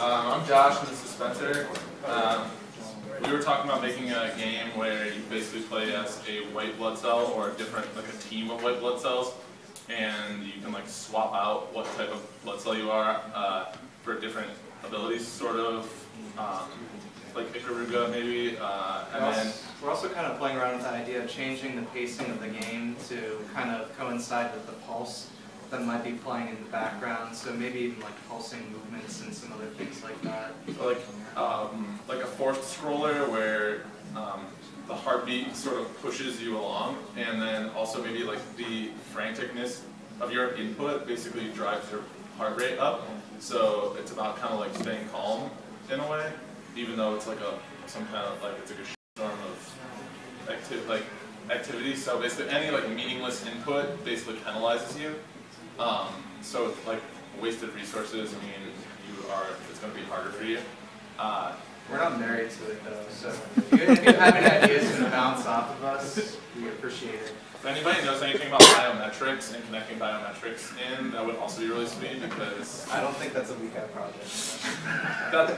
I'm Josh and this is Spencer. We were talking about making a game where you basically play as a white blood cell or a team of white blood cells, and you can like swap out what type of blood cell you are for different abilities, sort of like Ikaruga maybe. And then we're also kind of playing around with the idea of changing the pacing of the game to kind of coincide with the pulse that might be playing in the background, so maybe even like pulsing movements and some other things like that. Like a forced scroller where the heartbeat sort of pushes you along, and then also maybe like the franticness of your input basically drives your heart rate up. So it's about kind of like staying calm in a way, even though it's like some kind of like it's like a storm of activity. So basically any like meaningless input basically penalizes you. So it's like wasted resources. I mean, it's going to be harder for you. We're not married to it though, so if you have any ideas to bounce off of us, we appreciate it. If anybody knows anything about biometrics and connecting biometrics in, that would also be really sweet because I don't think that's a weekend project.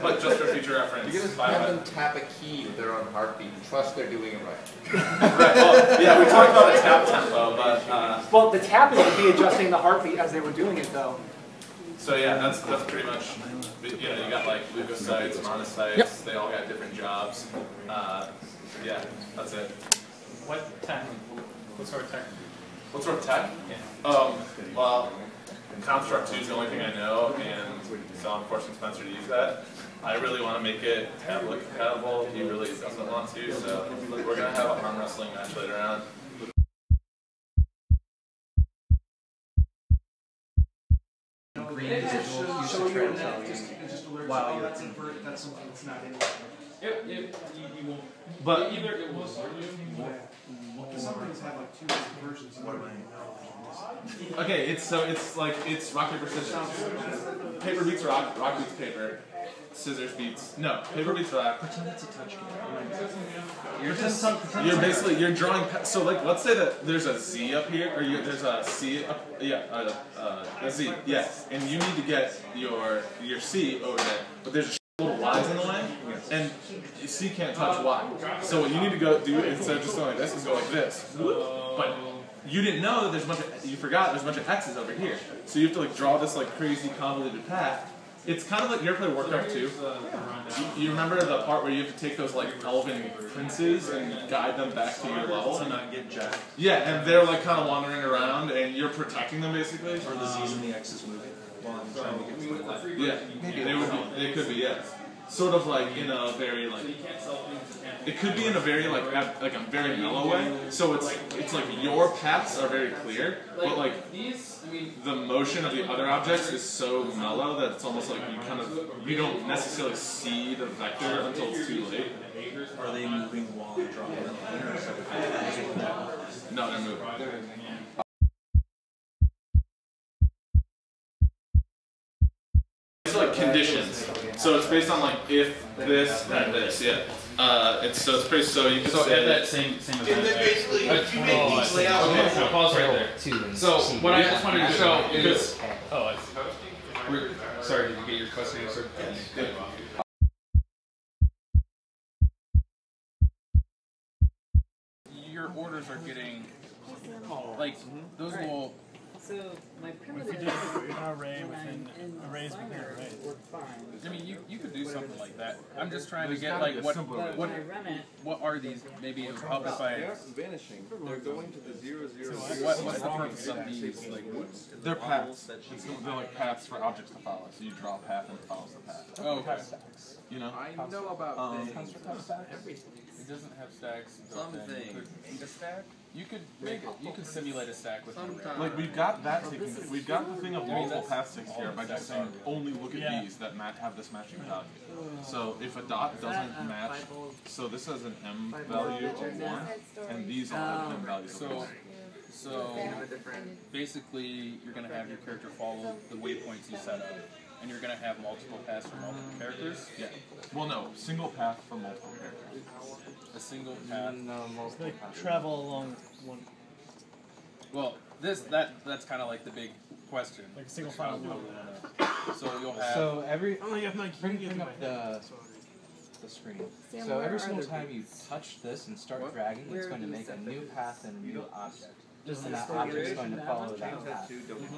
But just for future reference. You're going to have them tap a key with their own heartbeat and trust they're doing it right. Right, well, yeah, we talked about a tap tempo, but... well, the tapping would be adjusting the heartbeat as they were doing it, though. So yeah, that's pretty much, you know, you got like leukocytes, monocytes, yep. They all got different jobs. Yeah, that's it. What tech? What sort of tech? What sort of tech? Yeah. Well, Construct 2 is the only thing I know, and so I'm forcing Spencer to use that. I really want to make it tablet compatible. He really doesn't want to, so we're going to have a arm wrestling match later on. Wow, that's something that's not in there. You won't. But either it was Some things have like two versions. okay, it's rock paper scissors. Paper beats rock, rock beats paper. Scissors beats paper beats rock. Pretend that's a touch game. You're drawing. So like, let's say that there's a Z up here, or there's a C up. Yeah, a Z. Yes, and you need to get your C over there, but there's a little Y's in the way, and C can't touch Y. So what you need to go do instead of just going like this is go like this. But you didn't know that you forgot there's a bunch of X's over here. So you have to like draw this like crazy convoluted path. It's kind of like, you ever play Warcraft 2? You remember the part where you have to take those like elven princes and guide them back to your level? To not get jacked. Yeah, and they're like kind of wandering around and you're protecting them basically. Or the Z's and the X's moving while I'm trying to get to the left. Yeah, they could be, yeah. Sort of like in a very like, it could be in a very like a very mellow way. So it's like your paths are very clear, but like the motion of the other objects is so mellow that it's almost like you don't necessarily see the vector until it's too late. Are they moving while I'm drawing them? No, they're moving. It's like conditions. So it's based on like if this and this, yeah. It's pretty, so you can say that same And then basically, if you make each layout. Okay, so pause right there. So what I just wanted to show is sorry, did you get your question answered? Yeah. Your orders are getting like those will. So my primitive If you did an array within arrays within arrays. I mean, you could do something like that. I'm just trying to get like what are these? Maybe how if I Vanishing. They're going to the 0, 0, 0. what's the purpose of these? Like they're paths. They're like paths for objects to follow. So you draw a path and it follows the path. oh, okay. You know? I know about things. It doesn't have stacks. Something. A stack? You could make it. You could simulate a stack with an array. Like we've got that taken. We've got the thing of multiple paths taken care of by just saying only look at these that have this matching value. So if a dot doesn't match, so this has an M value of 1, and these all have an M values of 1. So basically, you're going to have your character follow the waypoints you set up, and you're going to have multiple paths for multiple characters. Yeah. Well, no, single path for multiple characters. A single path. They travel along one. Well, that's kind of like the big question. Like a single file code. So you'll have. So every Oh, you have like bring up the screen. Sam, So where every are single the time you beats? touch this and start What? dragging, Where it's going to do you make a set new the path and a new object. Does And this that stay object's in going to that follow much? that path.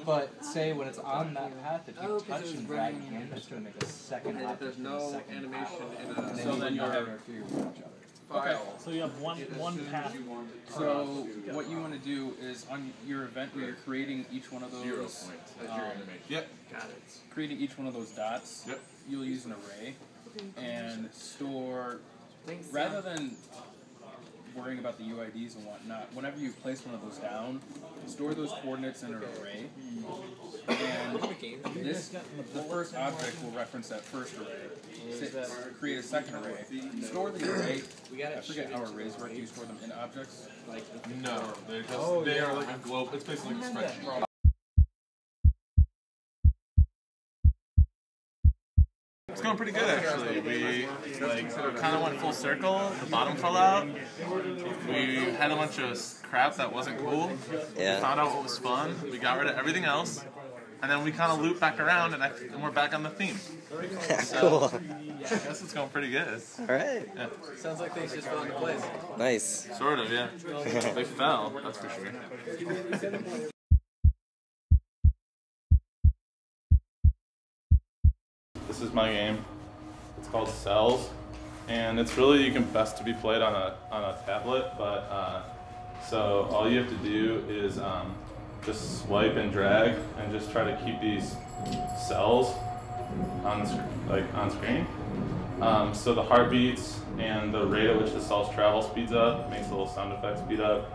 But say when it's on that path, if you Oh, 'cause touch it was and drag running in, it's going to make a second And object. there's and a no second animation path. in And a So then you you'll have- interfere with each other. file. So you have one path. So what you want to do is on your event where you're creating each one of those. 0 points as your animation. Yep. Got it. Creating each one of those dots. Yep. You'll use an array and store. Thanks, Rather Sam. than worrying about the UIDs and whatnot, whenever you place one of those down, store those coordinates in an array. And this, the first object will reference that first array. Create a second array. Store the array. I forget how arrays work. Do you store them in objects? No, they're just they are like a globe. It's basically like a spreadsheet. It's going pretty good actually. We kind of went full circle. The bottom fell out. We had a bunch of crap that wasn't cool. Yeah. We found out what was fun. We got rid of everything else, and then we kind of loop back around, and we're back on the theme. Cool. I guess it's going pretty good. All right. Yeah. Sounds like things just fell into place. Nice. Sort of, yeah. They fell. That's for sure. This is my game. It's called Cells, and it's really best to be played on a tablet. But so all you have to do is just swipe and drag, and just try to keep these cells on screen. So the heartbeats and the rate at which the cells travel speeds up, makes the little sound effects speed up,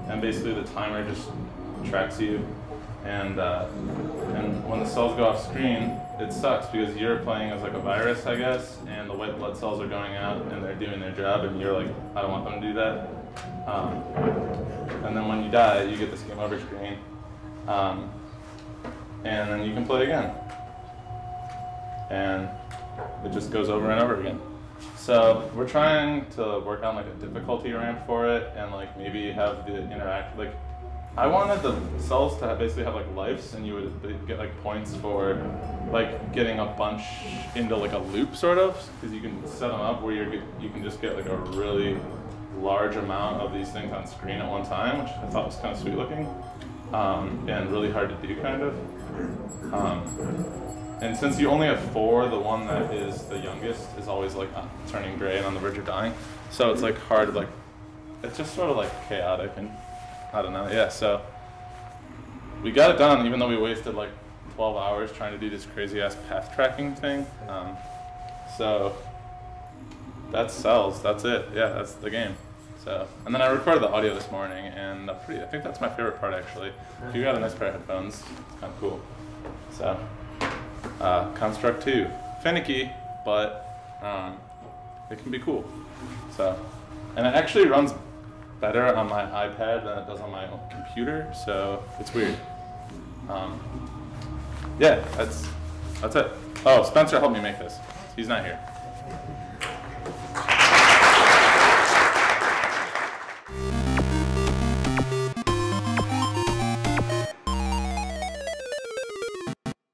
and basically the timer just tracks you. And when the cells go off screen, it sucks because you're playing as like a virus, I guess, and the white blood cells are going out and they're doing their job, and you're like, I don't want them to do that. And then when you die, you get this game over screen, and then you can play again, and it just goes over and over again. So we're trying to work on like a difficulty ramp for it, and like maybe have the like. I wanted the cells to basically have like lives, and you would get like points for like getting a bunch into like a loop sort of, because you can set them up where you can just get like a really large amount of these things on screen at one time, which I thought was kind of sweet looking, and really hard to do kind of. And since you only have 4, the one that is the youngest is always like turning gray and on the verge of dying, so it's like hard, like it's just sort of like chaotic and. I don't know, yeah, so we got it done even though we wasted like 12 hours trying to do this crazy ass path tracking thing. So that's Cells, that's it, yeah, that's the game. So, and then I recorded the audio this morning, and I think that's my favorite part actually. If you got a nice pair of headphones, it's kind of cool. So, Construct 2, finicky, but it can be cool. So, and it actually runs better on my iPad than it does on my own computer, so it's weird. Yeah, that's it. Oh, Spencer helped me make this. He's not here.